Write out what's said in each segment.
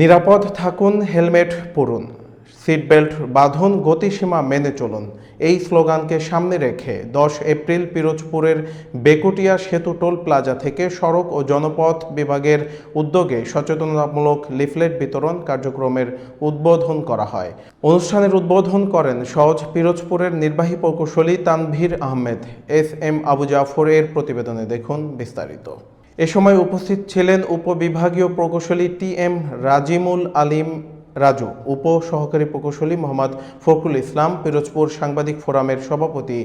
নিরাপদ থাকুন, হেলমেট পরুন, সিট বেল্ট বাঁধুন, গতিসীমা মেনে চলুন। এই স্লোগানকে সামনে রেখে 10 এপ্রিল পিরোজপুরের বেকুটিয়া সেতু টোল প্লাজা থেকে সড়ক ও জনপথ বিভাগের উদ্যোগে সচেতনতামূলক লিফলেট বিতরণ কার্যক্রমের উদ্বোধন করা হয়। অনুষ্ঠানের উদ্বোধন করেন সওজ পিরোজপুরের নির্বাহী প্রকৌশলী তানভীর আহমেদ। SM আবু জাফর এর প্রতিবেদনে দেখুন বিস্তারিত। এ সময় উপস্থিত ছিলেন উপবিভাগীয় প্রকৌশলী TM রাজিমুল আলিম রাজু, উপ সহকারী প্রকৌশলী মোহাম্মদ ফখরুল ইসলাম, পিরোজপুর সাংবাদিক ফোরামের সভাপতি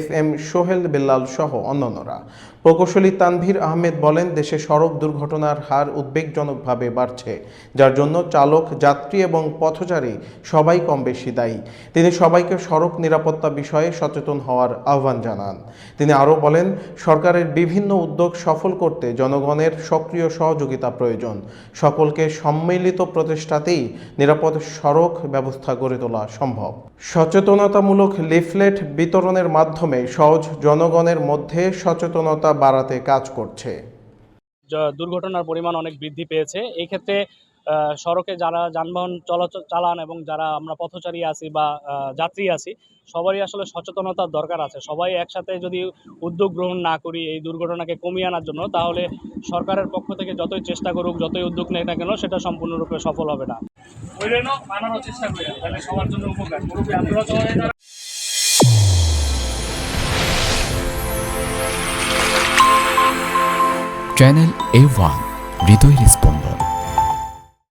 SM সোহেল বেল্লাল সহ অন্যান্যরা। প্রকৌশলী তানভীর আহমেদ বলেন, দেশে সড়ক দুর্ঘটনার হার উদ্বেগজনকভাবে বাড়ছে, যার জন্য চালক, যাত্রী এবং পথচারী সবাই কম বেশি দায়ী। তিনি সবাইকে সড়ক নিরাপত্তা বিষয়ে সচেতন হওয়ার আহ্বান জানান। তিনি আরও বলেন, সরকারের বিভিন্ন উদ্যোগ সফল করতে জনগণের সক্রিয় সহযোগিতা প্রয়োজন। সকলকে সম্মিলিত প্রচেষ্টাতেই নিরাপদ সড়ক ব্যবস্থা গড়ে তোলা সম্ভব। সচেতনতামূলক লিফলেট বিতরণের মাধ্যমে সহজ জনগণের মধ্যে সচেতনতা বাড়াতে কাজ করছে। দুর্ঘটনার পরিমাণ অনেক বৃদ্ধি পেয়েছে। এই ক্ষেত্রে সড়কে যারা যানবাহন চলাচল চালান এবং যারা আমরা পথচারী আছি বা যাত্রী আছি, সবারই আসলে সচেতনতার দরকার আছে। সবাই একসাথে যদি উদ্যোগ গ্রহণ না করি এই দুর্ঘটনাকে কমিয়ে আনার জন্য, তাহলে সরকারের পক্ষ থেকে যতই চেষ্টা করুক, যতই উদ্যোগ নেয় না কেন, সেটা সম্পূর্ণরূপে সফল হবে না। মানানোর চেষ্টা করি, তাহলে সবার জন্য উপকার। চ্যানেল A1 হৃদয়ের স্পন্দন।